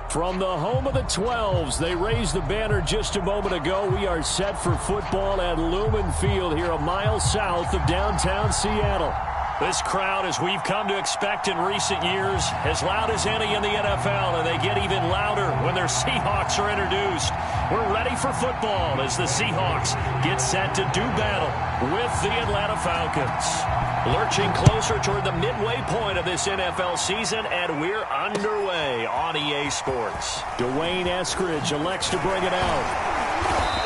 From the home of the 12s, they raised the banner just a moment ago. We are set for football at Lumen Field here a mile south of downtown Seattle. This crowd, as we've come to expect in recent years, as loud as any in the NFL, and they get even louder when their Seahawks are introduced. We're ready for football as the Seahawks get set to do battle with the Atlanta Falcons. Lurching closer toward the midway point of this NFL season, and we're underway on EA Sports. Dwayne Eskridge elects to bring it out.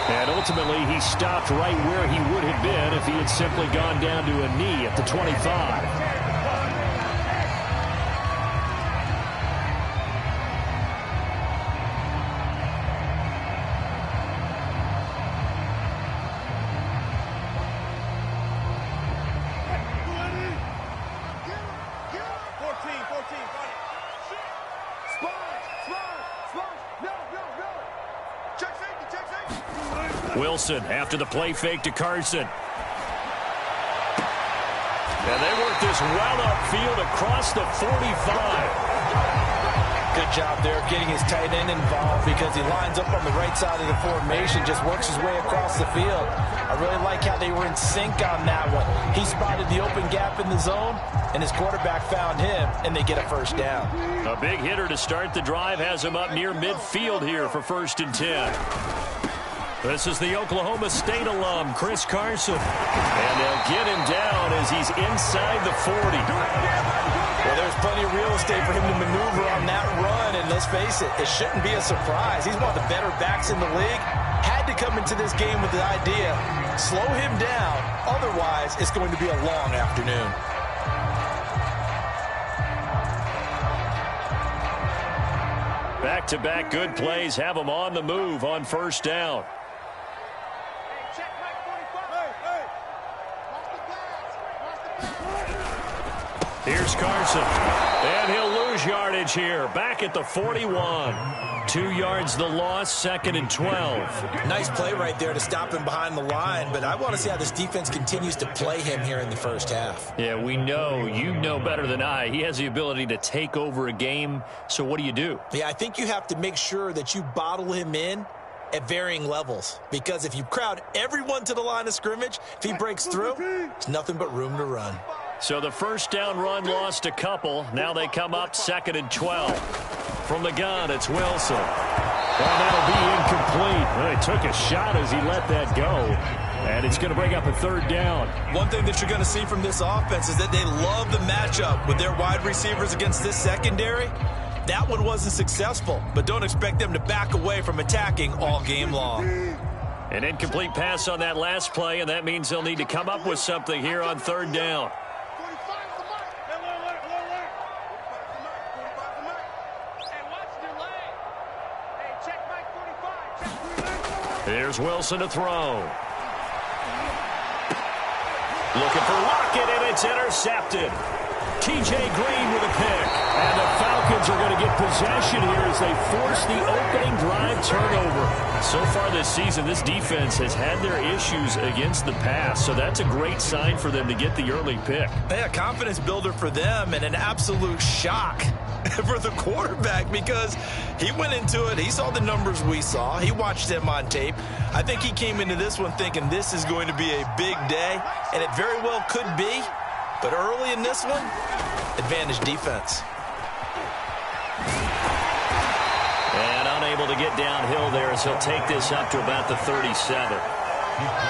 And ultimately, he stopped right where he would have been if he had simply gone down to a knee at the 25. Wilson after the play fake to Carson. And they work this well upfield across the 45. Good job there getting his tight end involved because he lines up on the right side of the formation, just works his way across the field. I really like how they were in sync on that one. He spotted the open gap in the zone, and his quarterback found him, and they get a first down. A big hitter to start the drive has him up near midfield here for 1st and 10. This is the Oklahoma State alum, Chris Carson. And they'll get him down as he's inside the 40. Well, there's plenty of real estate for him to maneuver on that run. And let's face it, it shouldn't be a surprise. He's one of the better backs in the league. Had to come into this game with the idea, slow him down. Otherwise, it's going to be a long afternoon. Back-to-back good plays have him on the move on 1st down. Here's Carson, and he'll lose yardage here, back at the 41. 2 yards the loss, 2nd and 12. Nice play right there to stop him behind the line, but I want to see how this defense continues to play him here in the first half. Yeah, we know, you know better than I, he has the ability to take over a game, so what do? Yeah, I think you have to make sure that you bottle him in at varying levels, because if you crowd everyone to the line of scrimmage, if he breaks through, there's nothing but room to run. So the 1st down run lost a couple. Now they come up 2nd and 12. From the gun, it's Wilson. And that'll be incomplete. Well, he took a shot as he let that go. And it's going to bring up a 3rd down. One thing that you're going to see from this offense is that they love the matchup with their wide receivers against this secondary. That one wasn't successful, but don't expect them to back away from attacking all game long. An incomplete pass on that last play, and that means they'll need to come up with something here on 3rd down. Here's Wilson to throw. Looking for Lockett, and it's intercepted. T.J. Green with a pick. And the Falcons are going to get possession here as they force the opening drive turnover. So far this season, this defense has had their issues against the pass, so that's a great sign for them to get the early pick. Yeah, confidence builder for them and an absolute shock for the quarterback because he went into it. He saw the numbers we saw. He watched them on tape. I think he came into this one thinking this is going to be a big day, and it very well could be. But early in this one, advantage defense. And unable to get downhill there as he'll take this up to about the 37.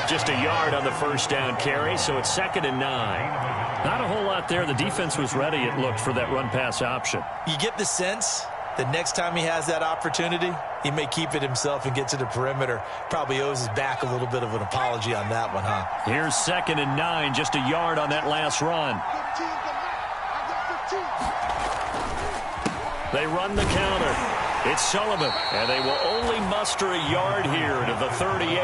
Just a yard on the 1st down carry, so it's 2nd and 9. Not a whole lot there. The defense was ready, it looked, for that run-pass option. You get the sense that next time he has that opportunity, he may keep it himself and get to the perimeter. Probably owes his back a little bit of an apology on that one, huh? Here's 2nd and 9, just a yard on that last run. They run the counter. It's Sullivan, and they will only muster a yard here to the 38.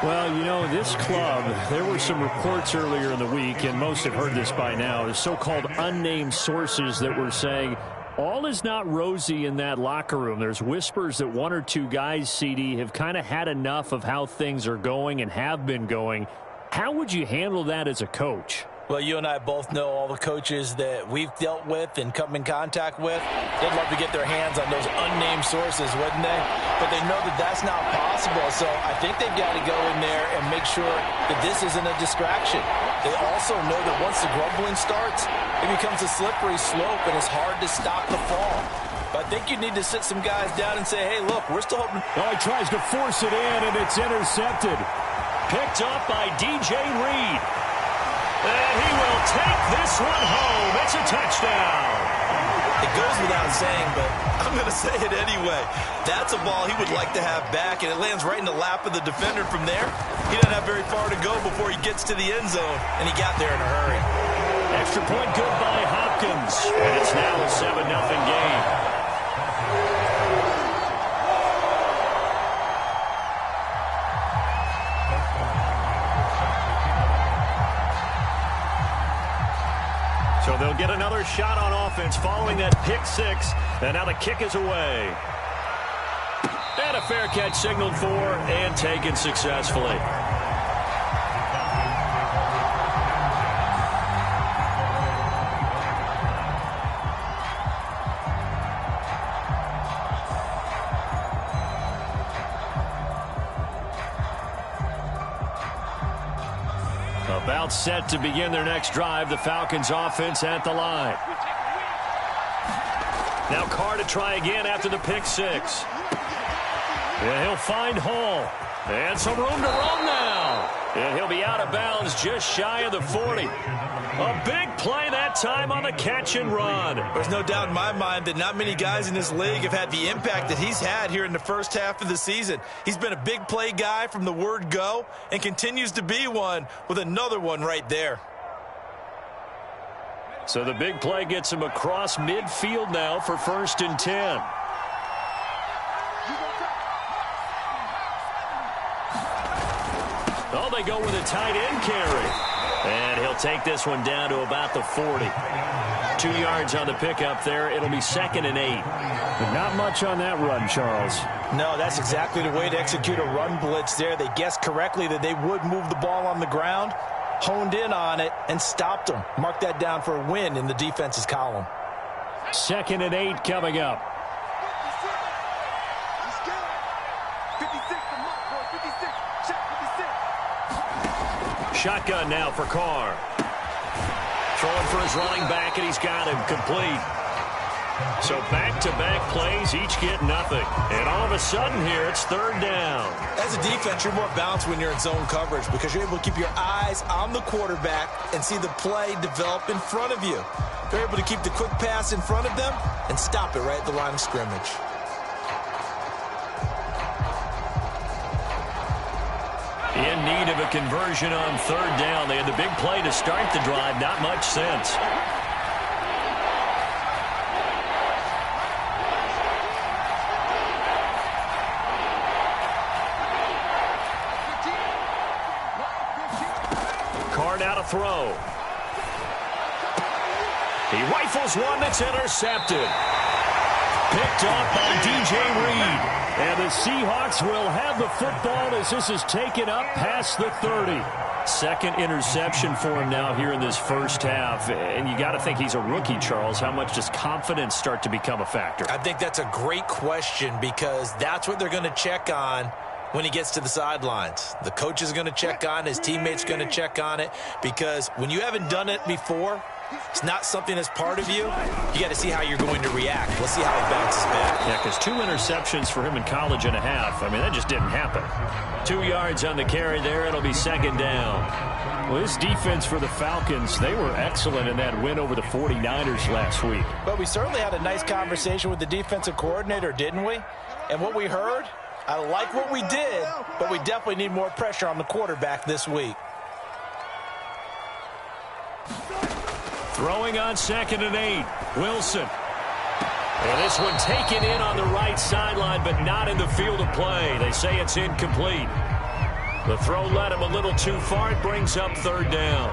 Well, you know, this club, there were some reports earlier in the week, and most have heard this by now, the so-called unnamed sources that were saying all is not rosy in that locker room. There's whispers that 1 or 2 guys, CD, have kind of had enough of how things are going and have been going. How would you handle that as a coach? Well, you and I both know all the coaches that we've dealt with and come in contact with. They'd love to get their hands on those unnamed sources, wouldn't they? But they know that that's not possible, so I think they've got to go in there and make sure that this isn't a distraction. They also know that once the grumbling starts, it becomes a slippery slope, and it's hard to stop the fall. But I think you need to sit some guys down and say, hey, look, we're still hoping. Oh, he tries to force it in, and it's intercepted. Picked up by DJ Reed. And he will take this one home. It's a touchdown. It goes without saying, but I'm going to say it anyway. That's a ball he would like to have back, and it lands right in the lap of the defender from there. He doesn't have very far to go before he gets to the end zone, and he got there in a hurry. Extra point good by Hopkins, and it's now a 7-0 game. So they'll get another shot on offense following that pick six. And now the kick is away. And a fair catch signaled for and taken successfully. About set to begin their next drive. The Falcons offense at the line. Now Carr to try again after the pick six. And he'll find Hall. And some room to run now. And he'll be out of bounds just shy of the 40. A big play that time on the catch and run. There's no doubt in my mind that not many guys in this league have had the impact that he's had here in the first half of the season. He's been a big play guy from the word go and continues to be one with another one right there. So the big play gets him across midfield now for 1st and 10. Oh, they go with a tight end carry. And he'll take this one down to about the 40. 2 yards on the pickup there. It'll be 2nd and 8. But not much on that run, Charles. No, that's exactly the way to execute a run blitz there. They guessed correctly that they would move the ball on the ground, honed in on it, and stopped them. Mark that down for a win in the defense's column. 2nd and 8 coming up. Shotgun now for Carr. Throwing for his running back, and he's got him complete. So back-to-back plays, each get nothing. And all of a sudden here, it's 3rd down. As a defense, you're more balanced when you're in zone coverage because you're able to keep your eyes on the quarterback and see the play develop in front of you. They're able to keep the quick pass in front of them and stop it right at the line of scrimmage. In need of a conversion on 3rd down. They had the big play to start the drive. Not much sense. Carr now to throw. He rifles one that's intercepted. Picked off by DJ Reed. And the Seahawks will have the football as this is taken up past the 30. 2nd interception for him now here in this first half. And you got to think he's a rookie, Charles. How much does confidence start to become a factor? I think that's a great question because that's what they're going to check on when he gets to the sidelines. The coach is going to check on it. His teammates going to check on it because when you haven't done it before, it's not something that's part of you. You got to see how you're going to react. Let's see how it bounces back. Yeah, because 2 interceptions for him in college and a half. I mean, that just didn't happen. 2 yards on the carry there. It'll be 2nd down. Well, this defense for the Falcons, they were excellent in that win over the 49ers last week. But we certainly had a nice conversation with the defensive coordinator, didn't we? And what we heard, I like what we did, but we definitely need more pressure on the quarterback this week. Throwing on 2nd and 8. Wilson. And this one taken in on the right sideline, but not in the field of play. They say it's incomplete. The throw led him a little too far. It brings up 3rd down.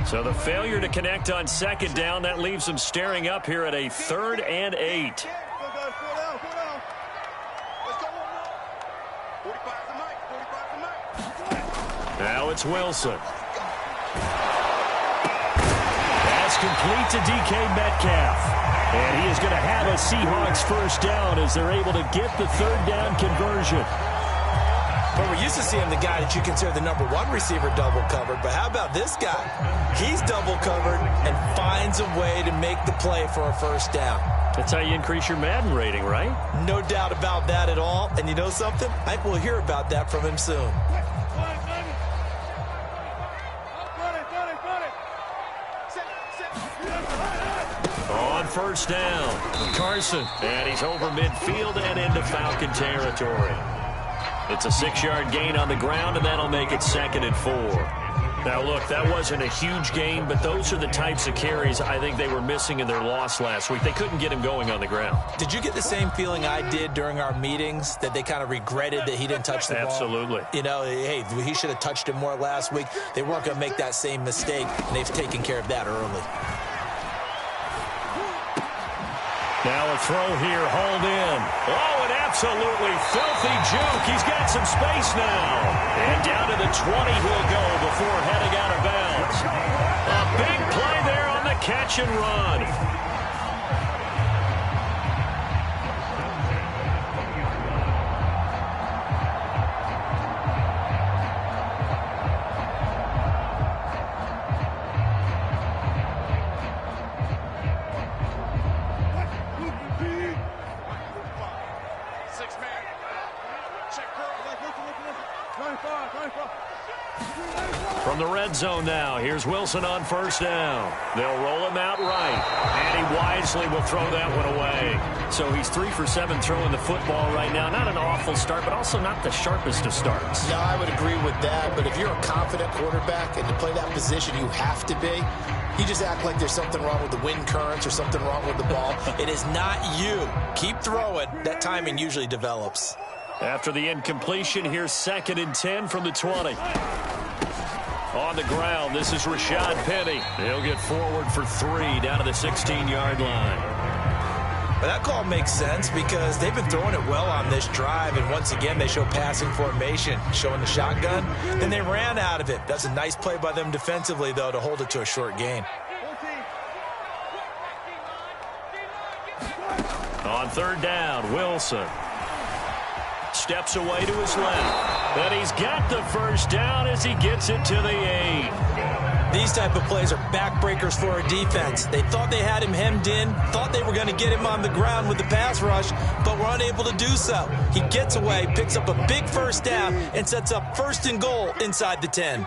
So the failure to connect on 2nd down, that leaves them staring up here at a 3rd and 8. Now it's Wilson. Pass complete to DK Metcalf. And he is going to have a Seahawks first down as they're able to get the third down conversion. But we're used to seeing the guy that you consider the number one receiver double covered. But how about this guy? He's double covered and finds a way to make the play for a first down. That's how you increase your Madden rating, right? No doubt about that at all. And you know something? I think we'll hear about that from him soon. On first down, Carson. And he's over midfield and into Falcon territory. It's a 6-yard gain on the ground, and that'll make it 2nd and 4. Now, look, that wasn't a huge gain, but those are the types of carries I think they were missing in their loss last week. They couldn't get him going on the ground. Did you get the same feeling I did during our meetings, that they kind of regretted that he didn't touch the ball? Absolutely. You know, hey, he should have touched it more last week. They weren't going to make that same mistake, and they've taken care of that early. Now a throw here, hauled in. Oh, an absolutely filthy juke. He's got some space now. And down to the 20 he'll go before heading out of bounds. A big play there on the catch and run. From the red zone now, here's Wilson on first down. They'll roll him out right, and he wisely will throw that one away. So he's 3 for 7 throwing the football right now. Not an awful start, but also not the sharpest of starts. No, I would agree with that, but if you're a confident quarterback and to play that position, you have to be. You just act like there's something wrong with the wind currents or something wrong with the ball. It is not you. Keep throwing. That timing usually develops. After the incompletion, here's 2nd and 10 from the 20. On the ground, this is Rashad Penny. He'll get forward for 3 down to the 16-yard line. But that call makes sense because they've been throwing it well on this drive, and once again they show passing formation, showing the shotgun. Then they ran out of it. That's a nice play by them defensively, though, to hold it to a short gain. On 3rd down, Wilson steps away to his left. And he's got the first down as he gets it to the 8. These type of plays are backbreakers for a defense. They thought they had him hemmed in, thought they were going to get him on the ground with the pass rush, but were unable to do so. He gets away, picks up a big first down, and sets up 1st and goal inside the 10.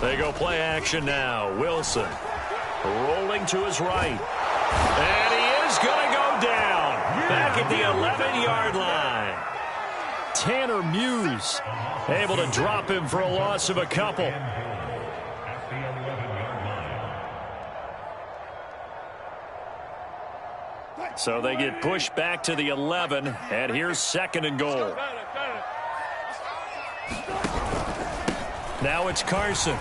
They go play action now. Wilson rolling to his right. And he is going to go down. Back at the 11-yard line. Tanner Muse able to drop him for a loss of a couple. So they get pushed back to the 11, and here's 2nd and goal. Now it's Carson.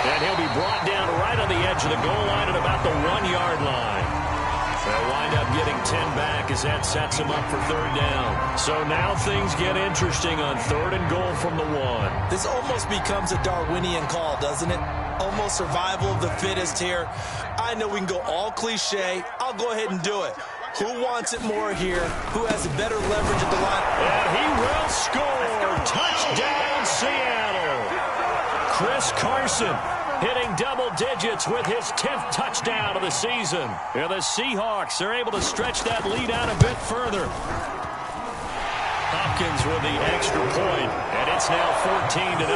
And he'll be brought down right on the edge of the goal line at about the 1-yard line. They'll wind up getting 10 back as that sets him up for 3rd down. So now things get interesting on 3rd and goal from the 1. This almost becomes a Darwinian call, doesn't it? Almost survival of the fittest here. I know we can go all cliche. I'll go ahead and do it. Who wants it more here? Who has a better leverage at the line? And he will score. Touchdown, Seattle. Chris Carson hitting double digits with his 10th touchdown of the season. And the Seahawks are able to stretch that lead out a bit further. Hopkins with the extra point, and it's now 14-0.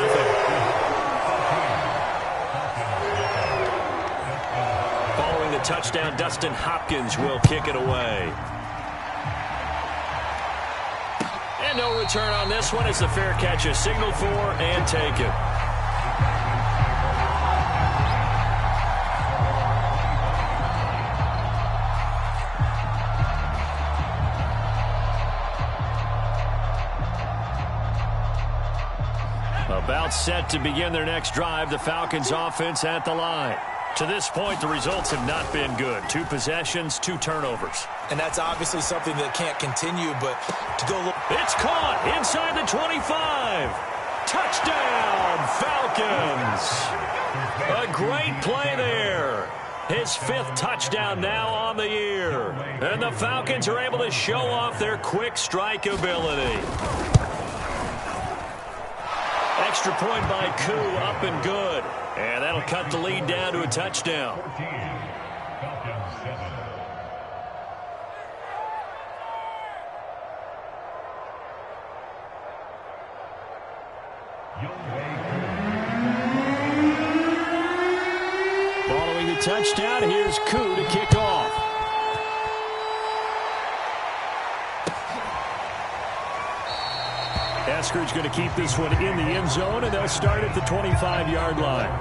Following the touchdown, Dustin Hopkins will kick it away. no return on this one as the fair catch is signaled for and taken. About set to begin their next drive, the Falcons offense at the line. To this point, the results have not been good. 2 possessions, 2 turnovers. And that's obviously something that can't continue, but to go look. It's caught inside the 25. Touchdown, Falcons. A great play there. His 5th touchdown now on the year. And the Falcons are able to show off their quick strike ability. Extra point by Koo, up and good. And that'll cut the lead down to a touchdown. Following the touchdown, here's Koo to kick off. Esker's going to keep this one in the end zone, and they'll start at the 25-yard line.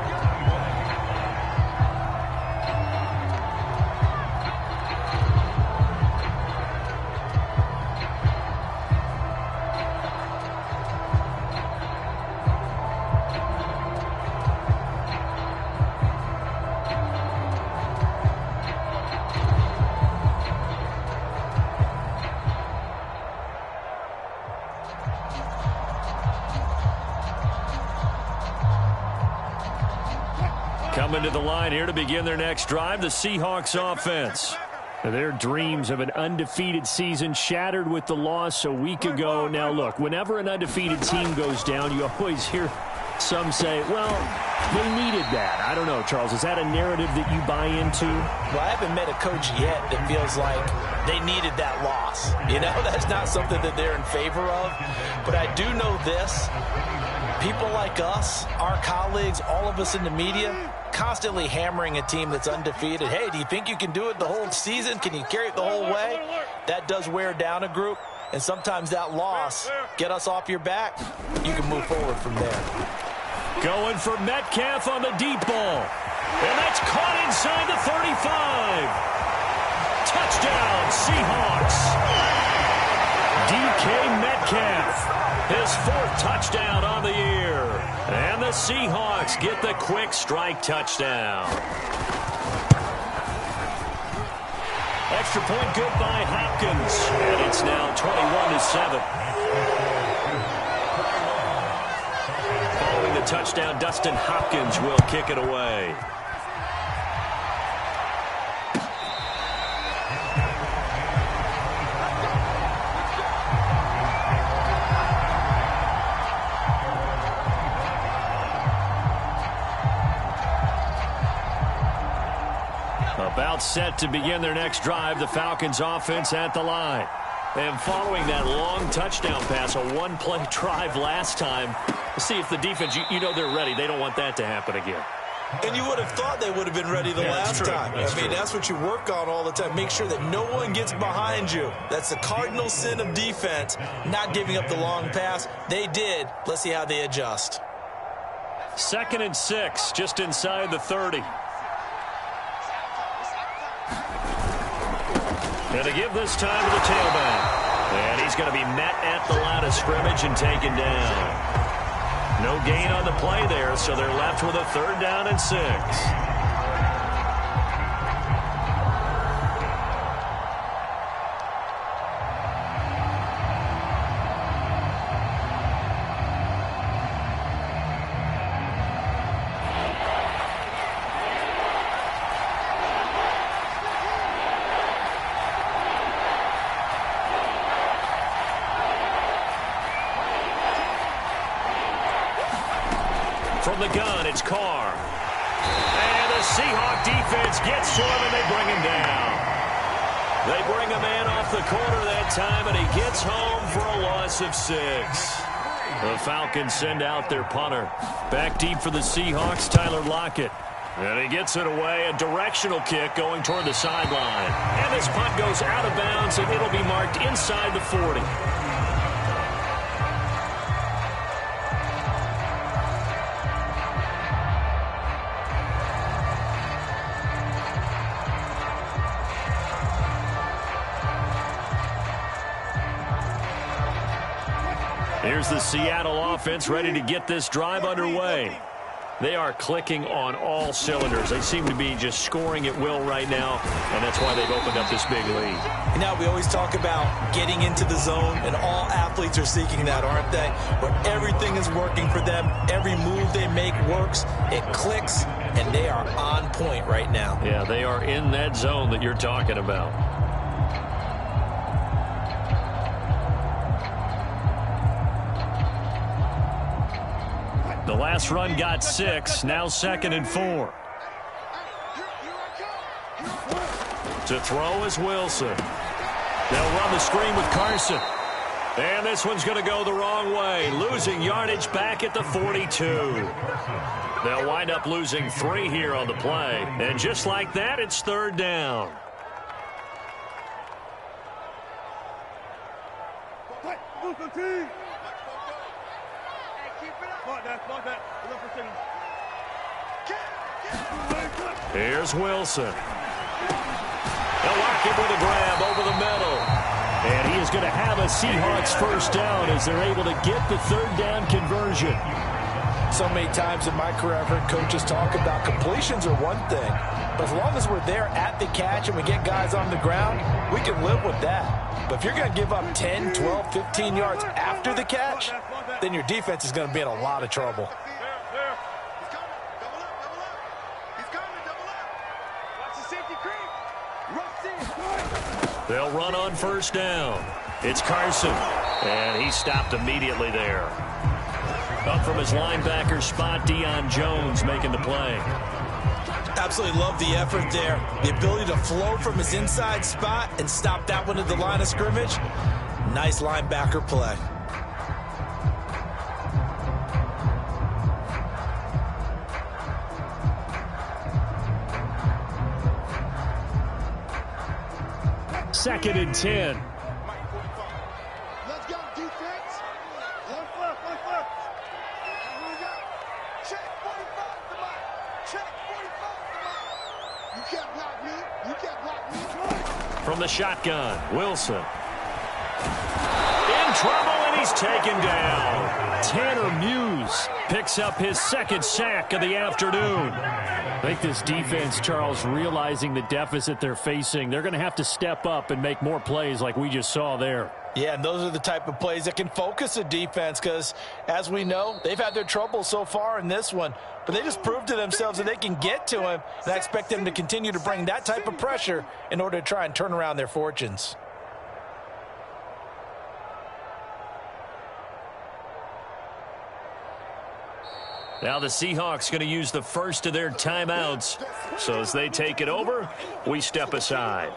Coming to the line here to begin their next drive, the Seahawks offense. Their dreams of an undefeated season shattered with the loss a week ago. Now, look, whenever an undefeated team goes down, you always hear some say, well, they needed that. I don't know, Charles. Is that a narrative that you buy into? Well, I haven't met a coach yet that feels like they needed that loss. You know, that's not something that they're in favor of. But I do know this. People like us, our colleagues, all of us in the media, constantly hammering a team that's undefeated. Hey, do you think you can do it the whole season? Can you carry it the whole way? That does wear down a group, and sometimes that loss, get us off your back, you can move forward from there. Going for Metcalf on the deep ball. And that's caught inside the 35. Touchdown, Seahawks. DK Metcalf. His 4th touchdown on the year. And the Seahawks get the quick strike touchdown. Extra point good by Hopkins. And it's now 21-7. Following the touchdown, Dustin Hopkins will kick it away. About set to begin their next drive, the Falcons offense at the line. And following that long touchdown pass, a one-play drive last time, see if the defense, you know they're ready. They don't want that to happen again. And you would have thought they would have been ready the last time. That's what you work on all the time. Make sure that no one gets behind you. That's the cardinal sin of defense, not giving up the long pass. They did. Let's see how they adjust. 2nd and 6, just inside the 30. And to give this time to the tailback. And he's going to be met at the line of scrimmage and taken down. No gain on the play there, so they're left with a 3rd down and 6. From the gun, it's Carr. And the Seahawk defense gets to him, and they bring him down. They bring a man off the corner that time, and he gets home for a loss of 6. The Falcons send out their punter. Back deep for the Seahawks, Tyler Lockett. And he gets it away, a directional kick going toward the sideline. And this punt goes out of bounds, and it'll be marked inside the 40. Here's the Seattle offense ready to get this drive underway. They are clicking on all cylinders. They seem to be just scoring at will right now, and that's why they've opened up this big lead. Now, we always talk about getting into the zone, and all athletes are seeking that, aren't they? Where everything is working for them. Every move they make works. It clicks, and they are on point right now. Yeah, they are in that zone that you're talking about. The last run got 6, now 2nd and 4. To throw is Wilson. They'll run the screen with Carson. And this one's going to go the wrong way, losing yardage back at the 42. They'll wind up losing 3 here on the play. And just like that, it's 3rd down. Here's Wilson. They'll lock him with a grab over the middle. And he is going to have a Seahawks first down as they're able to get the 3rd down conversion. So many times in my career I've heard coaches talk about completions are one thing, but as long as we're there at the catch and we get guys on the ground, we can live with that. But if you're going to give up 10, 12, 15 yards after the catch, then your defense is going to be in a lot of trouble. They'll run on 1st down. It's Carson, and he stopped immediately there. Up from his linebacker spot, Deion Jones making the play. Absolutely love the effort there. The ability to flow from his inside spot and stop that one at the line of scrimmage. Nice linebacker play. Second and 10. Let's go, defense. One foot. Here we go. Check 45 to mine. Check 45 to mine. You can't block me. You can't block me. From the shotgun, Wilson. In trouble, and he's taken down. Tanner Muse picks up his 2nd sack of the afternoon. I think this defense, Charles, realizing the deficit they're facing, they're going to have to step up and make more plays like we just saw there. Yeah, and those are the type of plays that can focus a defense because, as we know, they've had their trouble so far in this one. But they just proved to themselves that they can get to him, and I expect them to continue to bring that type of pressure in order to try and turn around their fortunes. Now the Seahawks going to use the first of their timeouts. So as they take it over, we step aside.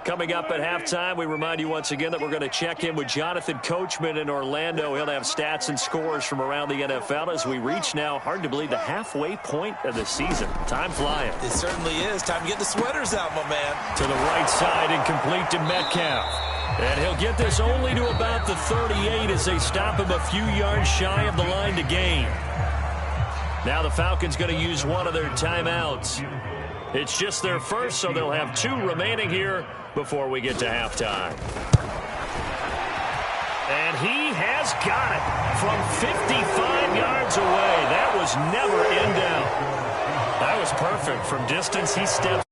Coming up at halftime, we remind you once again that we're going to check in with Jonathan Coachman in Orlando. He'll have stats and scores from around the NFL as we reach now, hard to believe, the halfway point of the season. Time flying. It certainly is. Time to get the sweaters out, my man. To the right side and complete to Metcalf. And he'll get this only to about the 38 as they stop him a few yards shy of the line to gain. Now the Falcons going to use one of their timeouts. It's just their first, so they'll have 2 remaining here before we get to halftime. And he has got it from 55 yards away. That was never in doubt. That was perfect. From distance, he steps